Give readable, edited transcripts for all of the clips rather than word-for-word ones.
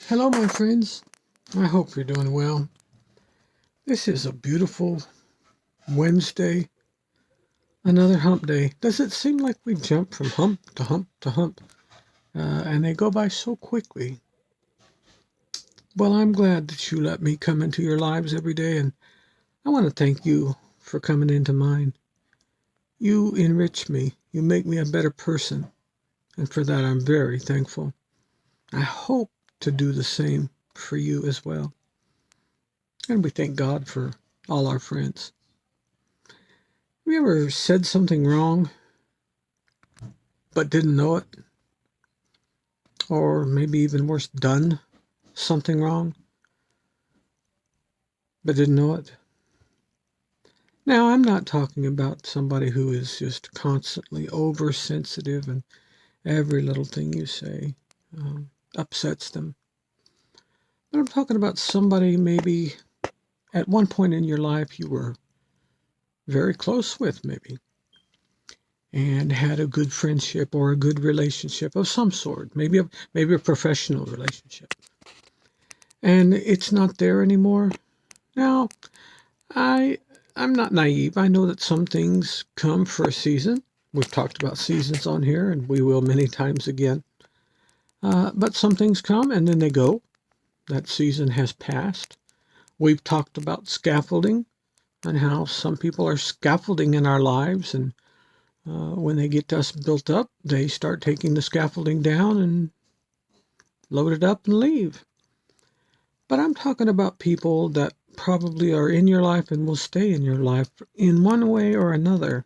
Hello, my friends. I hope you're doing well. This is a beautiful Wednesday, another hump day. Does it seem like we jump from hump to hump to hump, and they go by so quickly? Well, I'm glad that you let me come into your lives every day, and I want to thank you for coming into mine. You enrich me, you make me a better person, and for that I'm very thankful. I hope to do the same for you as well. And we thank God for all our friends. Have you ever said something wrong but didn't know it? Or maybe even worse, done something wrong but didn't know it? Now, I'm not talking about somebody who is just constantly oversensitive and every little thing you say upsets them. But I'm talking about somebody maybe at one point in your life you were very close with, maybe, and had a good friendship or a good relationship of some sort, maybe a professional relationship, and it's not there anymore. Now, I I'm not naive. I know that some things come for a season. We've talked about seasons on here, and we will many times again. But some things come and then they go. That season has passed. We've talked about scaffolding and how some people are scaffolding in our lives, and when they get us built up, they start taking the scaffolding down and load it up and leave. But I'm talking about people that probably are in your life and will stay in your life in one way or another.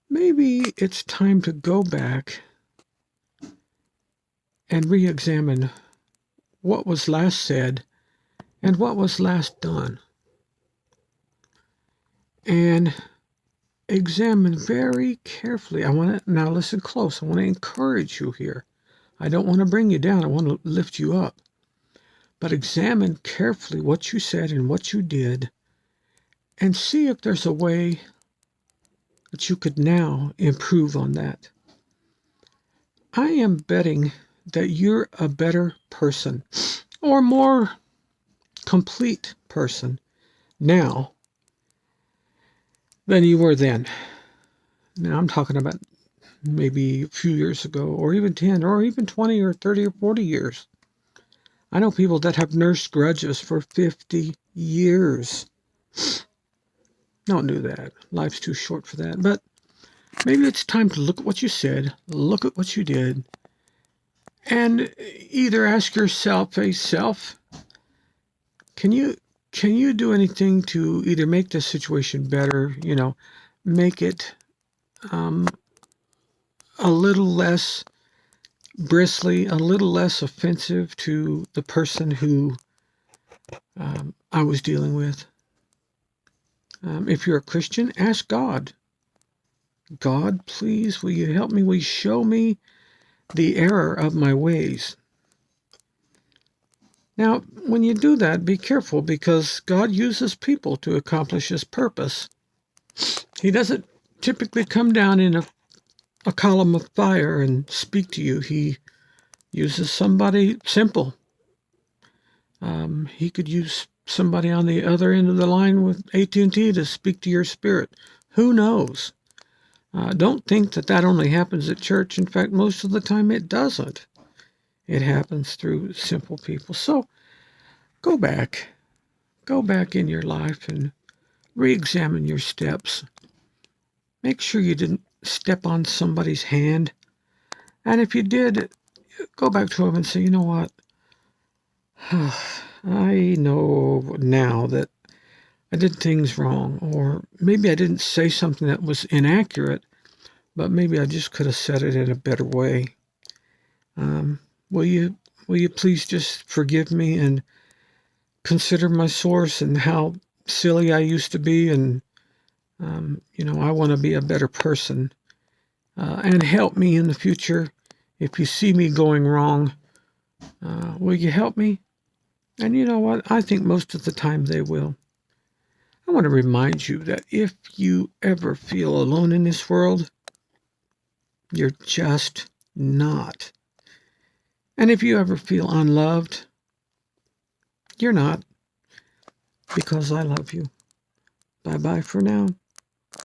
Maybe it's time to go back and re examine what was last said and what was last done. And examine very carefully. I want to now listen close. I want to encourage you here. I don't want to bring you down. I want to lift you up. But examine carefully what you said and what you did and see if there's a way that you could now improve on that. I am betting that you're a better person or more complete person now than you were then. Now I'm talking about maybe a few years ago, or even 10, or even 20, or 30, or 40 years. I know people that have nursed grudges for 50 years. Don't do that. Life's too short for that. But maybe it's time to look at what you said, look at what you did, and either ask yourself, hey, self, can you do anything to either make this situation better, make it um, a little less bristly, a little less offensive to the person who I was dealing with? If you're a Christian, ask God. God, please, will you help me? Will you show me the error of my ways? Now, when you do that, be careful because God uses people to accomplish his purpose. He doesn't typically come down in a column of fire and speak to you. He uses somebody simple. He could use somebody on the other end of the line with AT&T to speak to your spirit. Who knows? Don't think that that only happens at church. In fact, most of the time it doesn't. It happens through simple people. So go back. Go back in your life and re-examine your steps. Make sure you didn't step on somebody's hand. And if you did, go back to them and say, you know what? I know now that I did things wrong, or maybe I didn't say something that was inaccurate, but maybe I just could have said it in a better way. Um, will you please just forgive me and consider my source and how silly I used to be, and I want to be a better person, and help me in the future. If you see me going wrong, will you help me? And you know what? I think most of the time they will. I want to remind you that if you ever feel alone in this world, you're just not. And if you ever feel unloved, you're not, because I love you. Bye-bye for now.